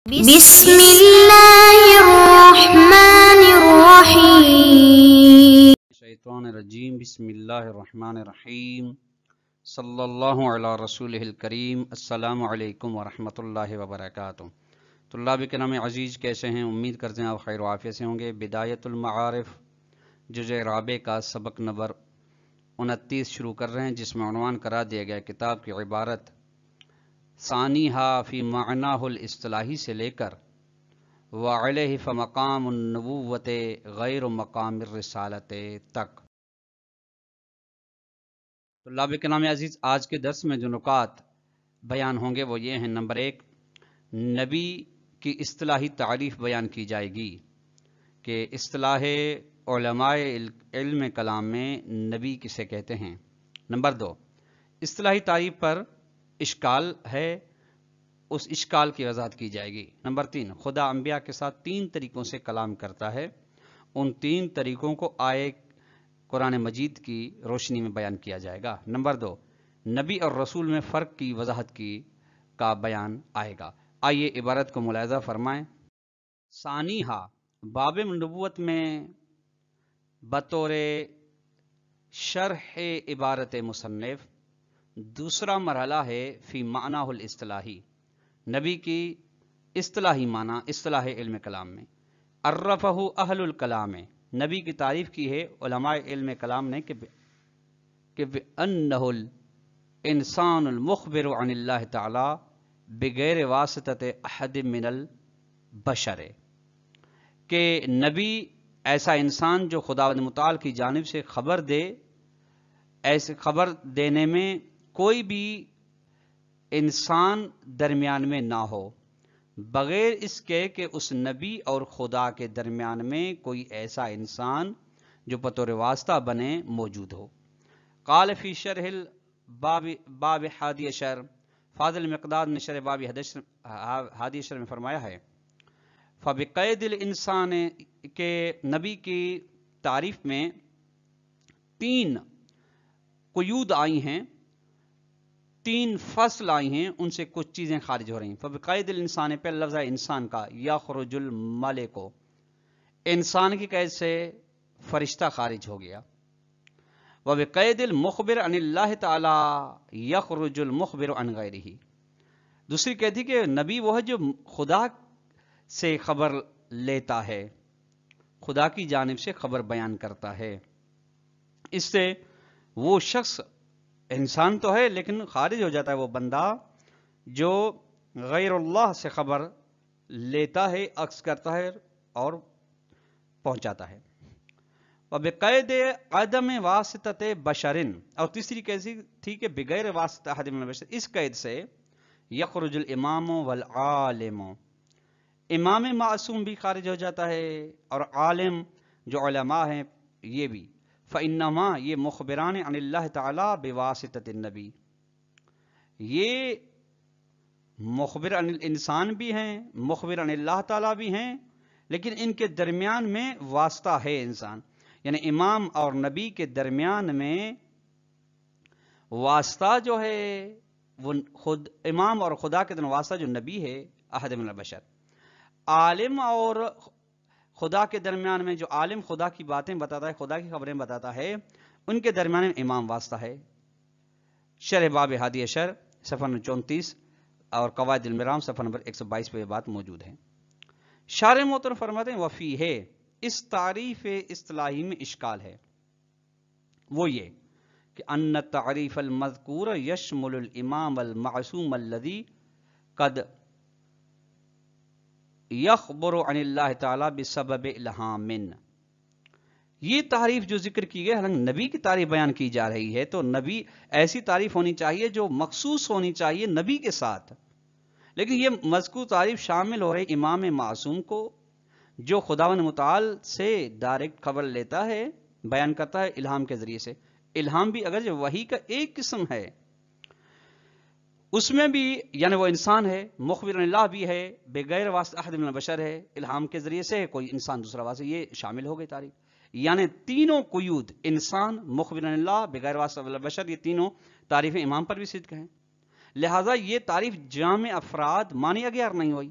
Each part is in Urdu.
بسم اللہ الرحمن الرحیم شیطان الرجیم بسم اللہ الرحمن الرحیم صلی اللہ علی رسولہ الکریم السلام علیکم ورحمۃ اللہ وبرکاتہ۔ طلاب کرام عزیز کیسے ہیں؟ امید کرتے ہیں آپ خیر و عافیت سے ہوں گے۔ بدایت المعارف جزء رابع کا سبق نمبر 29 شروع کر رہے ہیں، جس میں عنوان قرار دیا گیا کتاب کی عبارت ثانیہا فی معناہ الاصطلاحی سے لے کر وعلیہ فمقام النبوت غیر مقام الرسالت تک۔ طلاب کرام عزیز، آج کے درس میں جو نکات بیان ہوں گے وہ یہ ہیں۔ نمبر 1، نبی کی اصطلاحی تعریف بیان کی جائے گی کہ اصطلاح علماء علم کلام میں نبی کسے کہتے ہیں۔ نمبر 2، اصطلاحی تعریف پر اشکال ہے، اس اشکال کی وضاحت کی جائے گی۔ نمبر 3، خدا انبیاء کے ساتھ 3 طریقوں سے کلام کرتا ہے، ان 3 طریقوں کو آئے قرآن مجید کی روشنی میں بیان کیا جائے گا۔ نمبر 2، نبی اور رسول میں فرق کی وضاحت کا بیان آئے گا۔ آئیے عبارت کو ملاحظہ فرمائیں۔ ثانیہا، باب نبوت میں بطور شرح عبارت مصنف دوسرا مرحلہ ہے فی معنی الاصطلاحی، نبی کی اصطلاحی معنی اصطلاح علم کلام میں۔ عرفہ اہل الکلام، نبی کی تعریف کی ہے علماء علم کلام نے کہ بأنہ الانسان المخبر عن اللہ تعالی بغیر واسطۃ احد من البشر، کہ نبی ایسا انسان جو خداوند متعال کی جانب سے خبر دے، ایسے خبر دینے میں کوئی بھی انسان درمیان میں نہ ہو، بغیر اس کے کہ اس نبی اور خدا کے درمیان میں کوئی ایسا انسان جو بطور واسطہ بنے موجود ہو۔ قال فی شرح باب حادی عشر، فاضل مقداد نے شرح باب حادی عشر میں فرمایا ہے فبقید الانسان، کے نبی کی تعریف میں 3 قیود آئی ہیں، 3 فصل آئی ہیں، ان سے کچھ چیزیں خارج ہو رہی ہیں۔ فبقید الانسان پہ لفظ ہے انسان کا، یخرج الملک، انسان کی قید سے فرشتہ خارج ہو گیا۔ وبقید المخبر عن اللہ تعالی یخرج المخبر عن غیرہ، دوسری قید تھی کہ نبی وہ ہے جو خدا سے خبر لیتا ہے، خدا کی جانب سے خبر بیان کرتا ہے۔ اس سے وہ شخص انسان تو ہے لیکن خارج ہو جاتا ہے وہ بندہ جو غیر اللہ سے خبر لیتا ہے، عکس کرتا ہے اور پہنچاتا ہے۔ وبقید عدم واسطۃ بشر، اور تیسری قید تھی کہ بغیر واسطہ احد من البشر، اس قید سے یخرج الامام والعالم، امام معصوم بھی خارج ہو جاتا ہے اور عالم جو علماء ہیں یہ بھی۔ فإنما، یہ مخبران عن اللہ تعالی بواسطۃ النبی، یہ مخبر عن الانسان بھی ہیں، مخبر عن اللہ تعالی بھی ہیں، لیکن ان کے درمیان میں واسطہ ہے انسان، یعنی امام اور نبی کے درمیان میں واسطہ جو ہے وہ خود امام اور خدا کے درمیان واسطہ جو نبی ہے احد من البشر۔ عالم اور خدا کے درمیان میں جو عالم خدا کی باتیں بتاتا ہے، خدا کی خبریں بتاتا ہے، ان کے درمیان میں امام واسطہ ہے۔ شرح باب حادی عشر صفحہ 34 اور قواعد المرام صفحہ نمبر 122 پہ یہ بات موجود ہے۔ شارح محترم فرماتے ہیں وفی ہے، اس تعریف اصطلاحی میں اشکال ہے، وہ یہ کہ ان تعریف المذکور یشمل الامام المعصوم الذی قد یخبر عن اللہ تعالی بسبب الہام، یہ تعریف جو ذکر کی گئی ہے، نبی کی تعریف بیان کی جا رہی ہے، تو نبی ایسی تعریف ہونی چاہیے جو مخصوص ہونی چاہیے نبی کے ساتھ، لیکن یہ مذکور تعریف شامل ہو رہی امام معصوم کو جو خداوند متعال سے ڈائریکٹ خبر لیتا ہے، بیان کرتا ہے الہام کے ذریعے سے۔ الہام بھی اگر وحی کا ایک قسم ہے، اس میں بھی یعنی وہ انسان ہے، مخبر اللہ بھی ہے، بغیر واسطہ احد من البشر ہے، الہام کے ذریعے سے کوئی انسان دوسرا واسطہ، یہ شامل ہو گئی تعریف۔ یعنی تینوں قیود، انسان، مخبر اللہ، بغیر واسطہ البشر، یہ تینوں تعریفیں امام پر بھی صدق ہیں، لہٰذا یہ تعریف جامع افراد مانی اغیار نہیں ہوئی،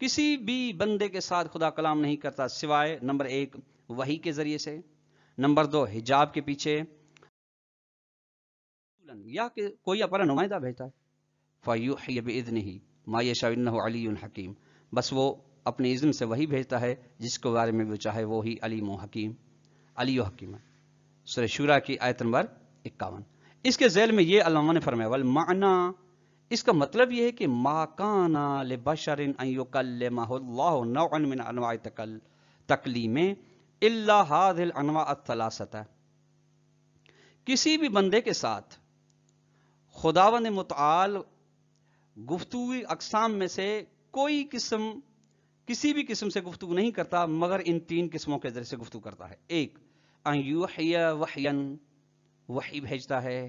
کسی بھی بندے کے ساتھ خدا کلام نہیں کرتا سوائے نمبر 1 وحی کے ذریعے سے، نمبر 2 حجاب کے پیچھے، یا کہ کوئی اپنا نمائندہ بھیجتا ہے، فَيُوحِي بِإِذْنِهِ مَا يَشَاءُ إِنَّهُ عَلِيٌّ حَكِيمٌ، بس وہ اپنے اذن سے وہی بھیجتا ہے جس کے بارے میں وہ چاہے، وہی علیم و حکیم، علی و حکیم ہے۔ سورہ شورا کی آیت نمبر 51۔ اس کے ذیل میں یہ علماء نے فرمایا والمعنی، اس کا مطلب یہ ہے کہ ما کان لبشر ان یکلمہ اللہ نوعا من انواع تکلیم الا هذه الانواع الثلاثه، کسی بھی بندے کے ساتھ خداوند متعال گفتگو اقسام میں سے کوئی قسم، کسی بھی قسم سے گفتگو نہیں کرتا مگر ان 3 قسموں کے ذریعے سے گفتگو کرتا ہے۔ 1 ان یوحی وحیا، وحی بھیجتا ہے،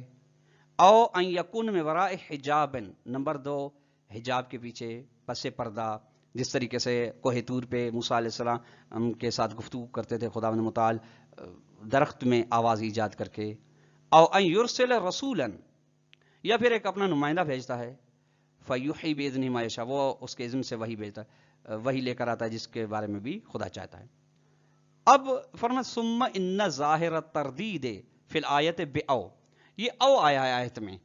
او ان یکون من وراء حجاب، نمبر 2 حجاب کے پیچھے پس پردہ، جس طریقے سے کوہ طور پہ موسیٰ علیہ السلام کے ساتھ گفتگو کرتے تھے خداوند متعال درخت میں آواز ایجاد کر کے، او ان یرسل رسولا، یا پھر ایک اپنا نمائندہ بھیجتا ہے، فیوحی باذنہ ما یشاء، وہ اس کے اذن سے وہی بھیجتا ہے، وہی لے کر آتا ہے جس کے بارے میں بھی خدا چاہتا ہے۔ اب فرمایا ثم ان ظاہر التردید فی الآیت باو، یہ او آیا ہے آیت میں،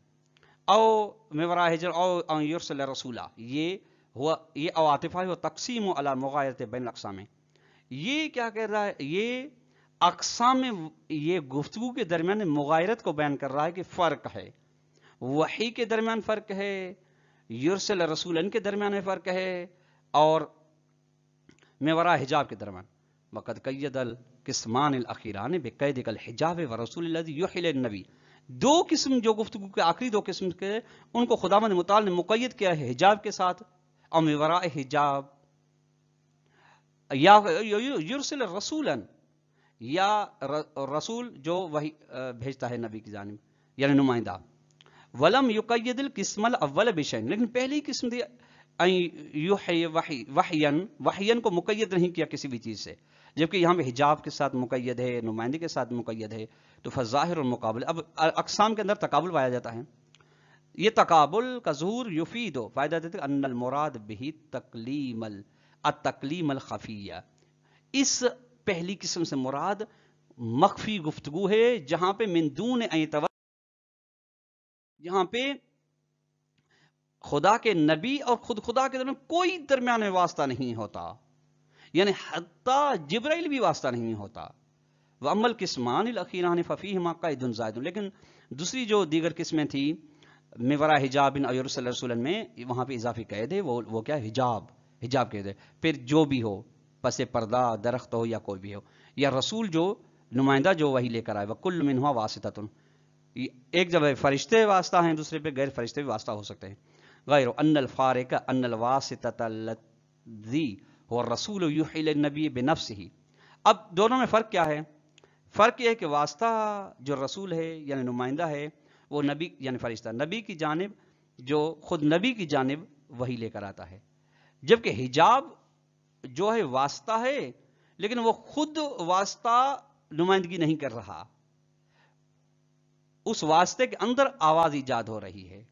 او من وراء حجر او ان یرسل رسولا، یہ او عاطفہ ہے، وہ تقسیم علی مغایرت بین الاقسام، یہ کیا کہہ رہا ہے، یہ اقسام میں یہ گفتگو کے درمیان مغایرت کو بیان کر رہا ہے کہ فرق ہے، وحی کے درمیان فرق ہے، یرسل رسولن کے درمیان میں فرق ہے، اور من وراء حجاب کے درمیان۔ وقد قید القسمان الاخیران بقید الحجاب ورسول الذی یوحی للنبی، 2 قسم جو گفتگو کے آخری 2 قسم کے ان کو خداوند متعال نے مقید کیا ہے حجاب کے ساتھ، اور من وراء حجاب، یا یرسل رسولا، یا رسول جو وہی بھیجتا ہے نبی کی جانب یعنی نمائندہ، ولم یقید القسم الاول بشیء، لیکن پہلی قسم تھی یوحی وحین کو مقید نہیں کیا کسی بھی چیز سے، جبکہ یہاں پہ حجاب کے ساتھ مقید ہے، نمائندے کے ساتھ مقید ہے، تو فظاہر المقابل، اب اقسام کے اندر تقابل پایا جاتا ہے، یہ تقابل کا ظہور یفید فائدہ دیتے ان المراد بہ التکلیم الخفیہ، اس پہلی قسم سے مراد مخفی گفتگو ہے، جہاں پہ من دون یہاں پہ خدا کے نبی اور خود خدا کے درمیان کوئی درمیان میں واسطہ نہیں ہوتا، یعنی حتیٰ جبرائیل بھی واسطہ نہیں ہوتا۔ وَأَمَّا الْقِسْمَانِ الْأَخِيرَانِ فَفِيهِمَا قَيْدٌ زَائِدٌ، لیکن دوسری جو دیگر قسمیں تھی من وراء حجاب او یرسل رسولا میں، وہاں پہ اضافی قید ہے، وہ کیا ہے، حجاب قید ہے، پھر جو بھی ہو، پس پردہ، درخت ہو یا کوئی بھی ہو، یا رسول جو نمائندہ جو وہی لے کر آئے، وَكُلُّ مِنْهُمَا وَاسِطَةٌ، ایک جب فرشتے واسطہ ہیں، دوسرے پہ غیر فرشتے بھی واسطہ ہو سکتے ہیں۔ غیر ان الفارق ان الواسطۃ الذی هو الرسول یوحی للنبی بنفسہ، اب دونوں میں فرق کیا ہے؟ فرق یہ ہے کہ واسطہ جو رسول ہے یعنی نمائندہ ہے، وہ نبی یعنی فرشتہ نبی کی جانب، جو خود نبی کی جانب وہی لے کر آتا ہے، جبکہ حجاب جو ہے واسطہ ہے لیکن وہ خود واسطہ نمائندگی نہیں کر رہا، اس واسطے کے اندر آواز ایجاد ہو رہی ہے۔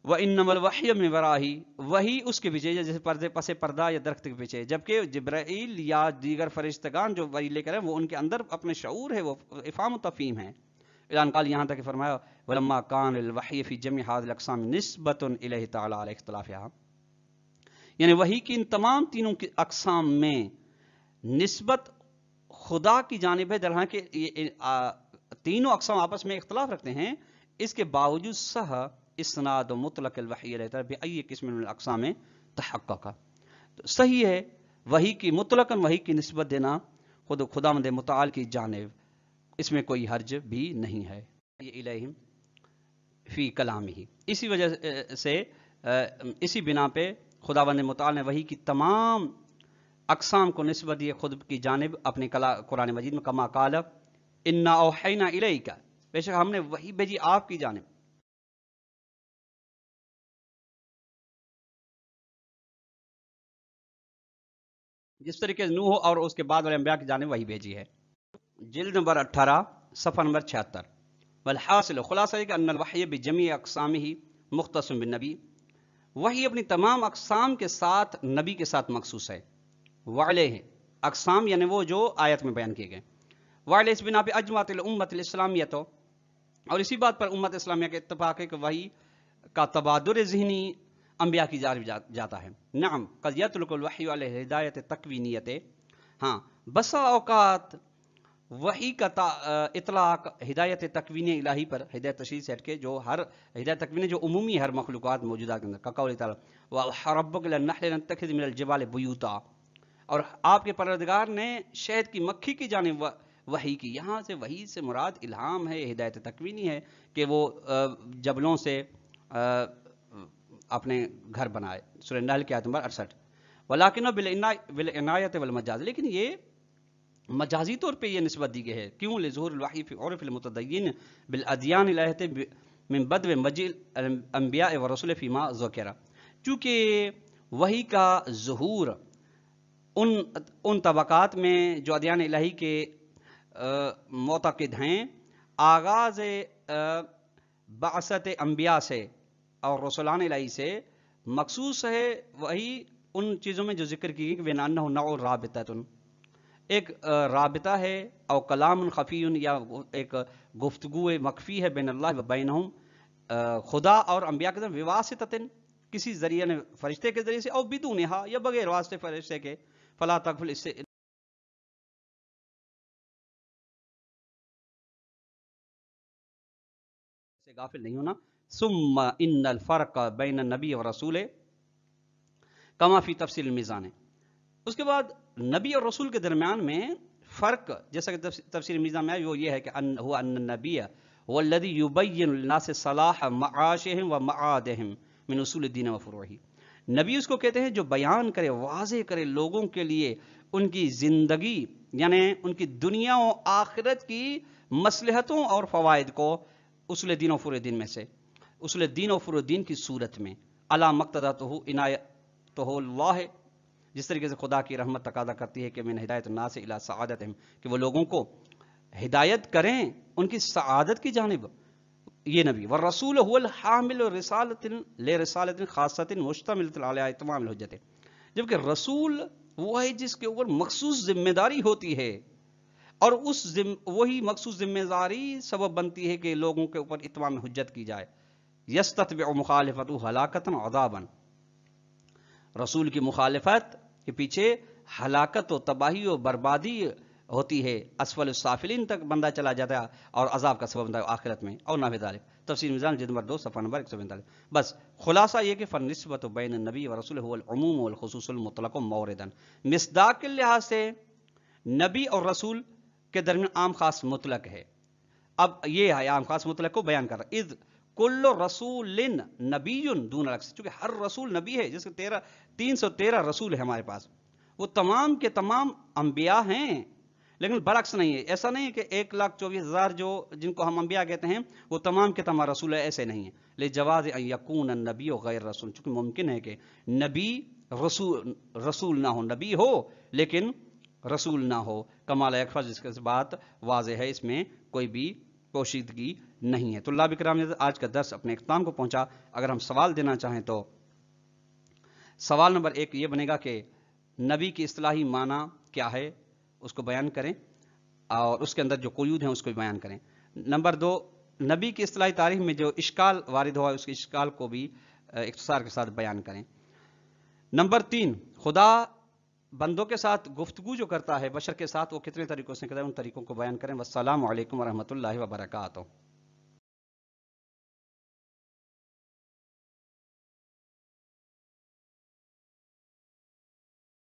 وَإِنَّمَا الْوَحْيُ مِن وَرَائِهِ، وہی اس کے پیچھے جیسے پردے پس پردہ یا درخت کے پیچھے، جبکہ جبرائیل یا دیگر فرشتگان جو وہی لے کر ہیں وہ ان کے اندر اپنے شعور ہے، وہ افہام و تفہیم ہے۔ اعلان قال، یہاں تک کہ فرمایا وَلَمَّا كَانَ الْوَحْيُ فِي جَمِيعِ هَذِهِ الْأَقْسَامِ نِسْبَةٌ إِلَيْهِ تَعَالَى عَلَى اخْتِلَافِهَا، یعنی وحی کی ان تمام تینوں کی اقسام میں نسبت خدا کی جانب ہے، در حالانکہ تینوں اقسام آپس میں اختلاف رکھتے ہیں، اس کے باوجود صح اسناد و مطلق الوحی علیہ تعالی بأی قسم من الاقسام تحقق، تو صحیح ہے وحی کی مطلقاً وحی کی نسبت دینا خداوند متعال کی جانب، اس میں کوئی حرج بھی نہیں ہے، یہ الہم فی کلامہ، اسی وجہ سے اسی بنا پہ خداوند متعال نے وحی کی تمام اقسام کو نسبت دی خود کی جانب اپنے قرآن مجید میں، کما قال انا اوحینا الیک، بے شک ہم نے وحی بھیجی آپ کی جانب۔ جس طریقے سے نوح اور اس کے بعد والے انبیاء کی جانب وحی بھیجی ہے۔ جلد نمبر 18 صفحہ نمبر 76۔ والحاصل، خلاصہ ہے کہ ان الوحی بجمیع اقسامہ مختص بالنبی، وحی اپنی تمام اقسام کے ساتھ نبی کے ساتھ مخصوص ہے. وعلیہ اقسام یعنی وہ جو آیت میں بیان کیے گئے. وعلیہ اس بنا پہ اجمعت الامت الاسلامیت، اور اسی بات پر امت اسلامیہ کے اتفاق ہے کہ وحی کا تبادر ذہنی انبیاء کی جانب جاتا ہے. نعم قد یطلق الوحی علیہ ہدایت تکوینیت، ہاں بسا اوقات وحی کا اطلاق ہدایت تکوین الہی پر، ہدایت تشریع سے ہٹ کے جو ہر ہدایت تکوین جو عمومی ہر مخلوقات موجودات کے اندر، کا قول تعالی وَأَوْحَىٰ رَبُّكَ إِلَى النَّحْلِ أَن اتَّخِذِي مِنَ الْجِبَالِ بُيُوتًا، اور آپ کے پروردگار نے شہد کی مکھی کی جانب وحی کی. یہاں سے وحی سے مراد الہام ہے، ہدایت تکوینی ہے کہ وہ جبلوں سے اپنے گھر بنائے. سورہ نحل کی آیت نمبر 68. وَلَٰكِنَّهُ بِالْعِنَایَةِ وَالْمَجَازِ، لیکن یہ مجازی طور پہ یہ نسبت دی گئی ہے. کیوں؟ لظہور الوحی فی عرف المتدین بالادیان الہیہ من بدو مجیء الانبیاء والرسل فیما ذکر، چونکہ وحی کا ظہور ان طبقات میں جو ادیان الہی کے معتقد ہیں، آغاز بعثت انبیاء سے اور رسولان الہی سے مخصوص ہے. وہی ان چیزوں میں جو ذکر کی گئی کہ بِأَنَّهُ نَوْعٌ رَابِطَةٌ، ایک رابطہ ہے، او کلام خفی، یا ایک گفتگو مخفی ہے، بین اللہ و بینہم، خدا اور انبیاء کے درمیان، بواسطۃ کسی ذریعے نے فرشتے کے ذریعے سے، او بدونہا یا بغیر واسطے فرشتے کے، فلا تغفل اس سے غافل نہیں ہونا. ثم ان الفرق بین النبی و رسول کما فی تفصیل المیزان. اس کے بعد نبی اور رسول کے درمیان میں فرق جیسا کہ تفسیر میزان میں وہ یہ ہے کہ هو ان النبی هو الذي يبين للناس صلاح معاشهم ومعادهم من اصول الدین وفروعه. نبی اس کو کہتے ہیں جو بیان کرے، واضح کرے لوگوں کے لیے ان کی زندگی، یعنی ان کی دنیا و آخرت کی مصلحتوں اور فوائد کو، اصول دین و فروع دین میں سے، اصول دین و فروع دین کی صورت میں، علی مقتضاتہ عنایتہ اللہ، جس طریقے سے خدا کی رحمت تقاضا کرتی ہے کہ من ہدایت الناس الی سعادتہم، کہ وہ لوگوں کو ہدایت کریں ان کی سعادت کی جانب. یہ نبی والرسول هو الحامل لرسالۃ خاصۃ مشتملۃ علی اتمام الحجت، جبکہ رسول وہ ہے جس کے اوپر مخصوص ذمہ داری ہوتی ہے، اور وہی مخصوص ذمہ داری سبب بنتی ہے کہ لوگوں کے اوپر اتمام حجت کی جائے. یستتبع مخالفتہ ہلاکۃ عذابا، رسول کی مخالفت کے پیچھے ہلاکت و تباہی و بربادی ہوتی ہے، اسفل السافلین تک بندہ چلا جاتا ہے اور عذاب کا سبب بنتا ہے آخرت میں. اور نحو ذالک، تفسیر میزان جلد نمبر 2 صفحہ نمبر 145. بس خلاصہ یہ کہ فالنسبۃ بین النبی و رسول هو العموم والخصوص المطلق موردن، مصداق کے لحاظ سے نبی اور رسول کے درمیان عام خاص مطلق ہے. اب یہ ہے عام خاص مطلق کو بیان کر رہا. اذ کل رسول نبی دون الاکس، چونکہ ہر رسول نبی ہے، جس کے 313 رسول ہے ہمارے پاس، وہ تمام کے تمام انبیاء ہیں، لیکن برعکس نہیں ہے. ایسا نہیں ہے کہ 1,24,000 جو جن کو ہم انبیاء کہتے ہیں وہ تمام کے تمام رسول ہے، ایسے نہیں ہے. لجواز ان یکون النبی غیر رسول، چونکہ ممکن ہے کہ نبی رسول نہ ہو، نبی ہو لیکن رسول نہ ہو. کمال یکفر، جس کے بات واضح ہے، اس میں کوئی بھی پوشیدگی نہیں ہے. تو طلاب کرام، آج کا درس اپنے اختتام کو پہنچا. اگر ہم سوال دینا چاہیں تو سوال نمبر 1 یہ بنے گا کہ نبی کی اصطلاحی معنی کیا ہے، اس کو بیان کریں، اور اس کے اندر جو قیود ہیں اس کو بھی بیان کریں. نمبر 2، نبی کی اصطلاحی تاریخ میں جو اشکال وارد ہوا ہے اس کے اشکال کو بھی اختصار کے ساتھ بیان کریں. نمبر 3، خدا بندوں کے ساتھ گفتگو جو کرتا ہے بشر کے ساتھ، وہ کتنے طریقوں سے کرتا ہے، ان طریقوں کو بیان کریں. والسلام علیکم ورحمۃ اللہ وبرکاتہ.